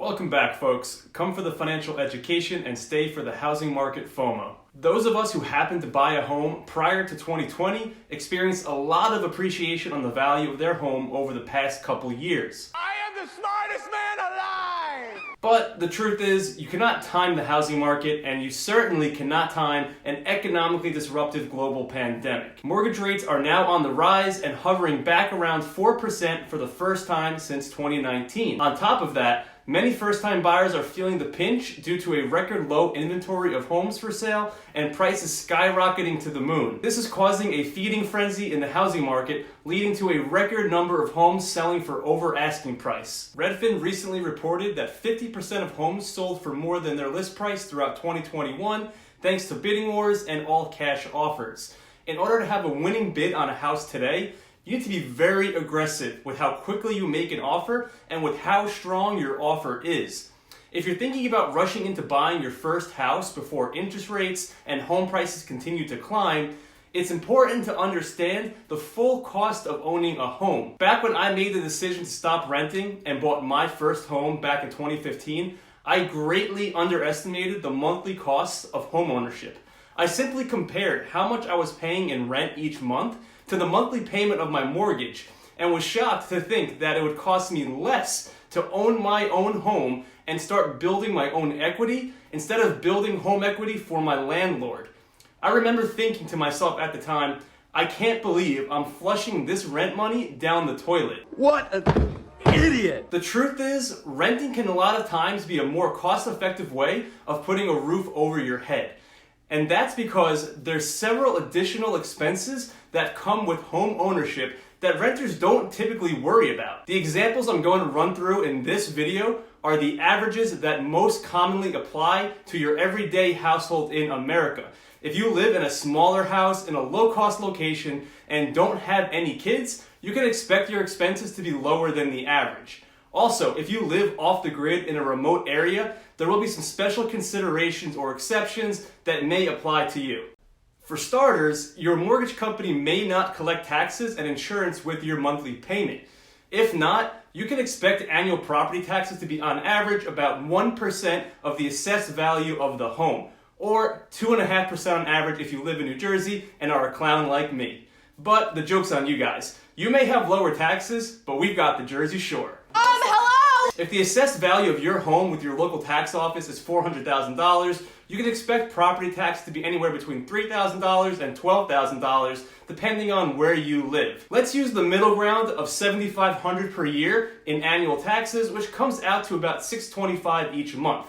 Welcome back, folks. Come for the financial education and stay for the housing market FOMO. Those of us who happened to buy a home prior to 2020 experienced a lot of appreciation on the value of their home over the past couple years. I am the smartest man alive! But the truth is, you cannot time the housing market, and you certainly cannot time an economically disruptive global pandemic. Mortgage rates are now on the rise and hovering back around 4% for the first time since 2019. On top of that, many first-time buyers are feeling the pinch due to a record low inventory of homes for sale and prices skyrocketing to the moon. This is causing a feeding frenzy in the housing market, leading to a record number of homes selling for over asking price. Redfin recently reported that 50% of homes sold for more than their list price throughout 2021, thanks to bidding wars and all-cash offers. In order to have a winning bid on a house today, you need to be very aggressive with how quickly you make an offer and with how strong your offer is. If you're thinking about rushing into buying your first house before interest rates and home prices continue to climb, it's important to understand the full cost of owning a home. Back when I made the decision to stop renting and bought my first home back in 2015, I greatly underestimated the monthly costs of home ownership. I simply compared how much I was paying in rent each month to the monthly payment of my mortgage, and was shocked to think that it would cost me less to own my own home and start building my own equity instead of building home equity for my landlord. I remember thinking to myself at the time, I can't believe I'm flushing this rent money down the toilet. What an idiot! The truth is, renting can a lot of times be a more cost-effective way of putting a roof over your head. And that's because there's several additional expenses that come with home ownership that renters don't typically worry about. The examples I'm going to run through in this video are the averages that most commonly apply to your everyday household in America. If you live in a smaller house in a low-cost location and don't have any kids, you can expect your expenses to be lower than the average. Also, if you live off the grid in a remote area, there will be some special considerations or exceptions that may apply to you. For starters, your mortgage company may not collect taxes and insurance with your monthly payment. If not, you can expect annual property taxes to be on average about 1% of the assessed value of the home, or 2.5% on average if you live in New Jersey and are a clown like me. But the joke's on you guys. You may have lower taxes, but we've got the Jersey Shore. Hello? If the assessed value of your home with your local tax office is $400,000, you can expect property tax to be anywhere between $3,000 and $12,000, depending on where you live. Let's use the middle ground of $7,500 per year in annual taxes, which comes out to about $625 each month.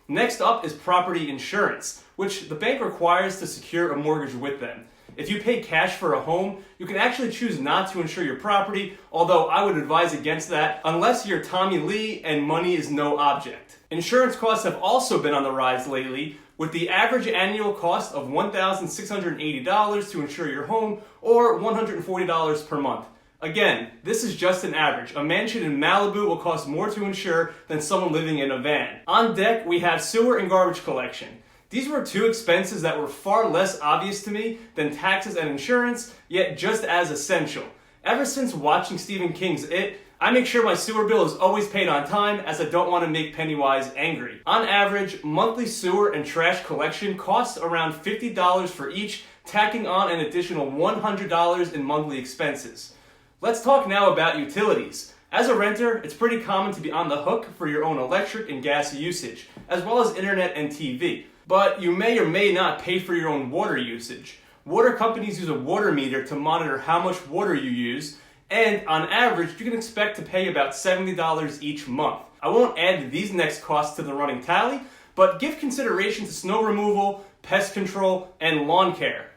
Next up is property insurance, which the bank requires to secure a mortgage with them. If you pay cash for a home, you can actually choose not to insure your property, although I would advise against that unless you're Tommy Lee and money is no object. Insurance costs have also been on the rise lately, with the average annual cost of $1,680 to insure your home or $140 per month. Again, this is just an average. A mansion in Malibu will cost more to insure than someone living in a van. On deck, we have sewer and garbage collection. These were two expenses that were far less obvious to me than taxes and insurance, yet just as essential. Ever since watching Stephen King's It, I make sure my sewer bill is always paid on time, as I don't want to make Pennywise angry. On average, monthly sewer and trash collection costs around $50 for each, tacking on an additional $100 in monthly expenses. Let's talk now about utilities. As a renter, it's pretty common to be on the hook for your own electric and gas usage, as well as internet and TV. But you may or may not pay for your own water usage. Water companies use a water meter to monitor how much water you use, and on average, you can expect to pay about $70 each month. I won't add these next costs to the running tally, but give consideration to snow removal, pest control, and lawn care.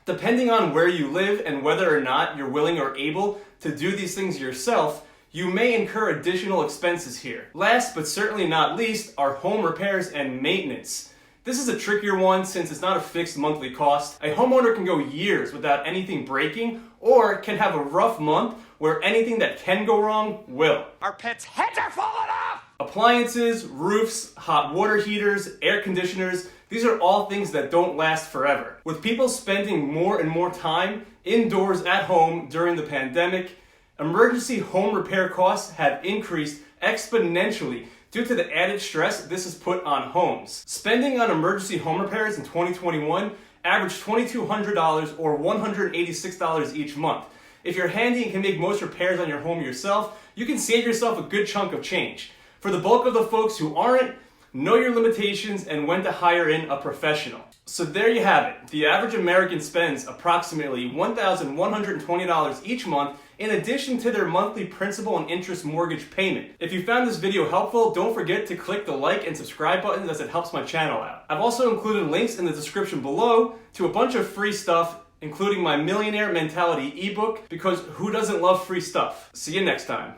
Depending on where you live and whether or not you're willing or able to do these things yourself, you may incur additional expenses here. Last but certainly not least are home repairs and maintenance. This is a trickier one since it's not a fixed monthly cost. A homeowner can go years without anything breaking or can have a rough month where anything that can go wrong will. Our pets' heads are falling off! Appliances, roofs, hot water heaters, air conditioners, these are all things that don't last forever. With people spending more and more time indoors at home during the pandemic, emergency home repair costs have increased exponentially due to the added stress this has put on homes. Spending on emergency home repairs in 2021 averaged $2,200 or $186 each month. If you're handy and can make most repairs on your home yourself, you can save yourself a good chunk of change. For the bulk of the folks who aren't, know your limitations and when to hire in a professional. So there you have it. The average American spends approximately $1,120 each month in addition to their monthly principal and interest mortgage payment. If you found this video helpful, don't forget to click the like and subscribe buttons as it helps my channel out. I've also included links in the description below to a bunch of free stuff, including my Millionaire Mentality ebook, because who doesn't love free stuff? See you next time.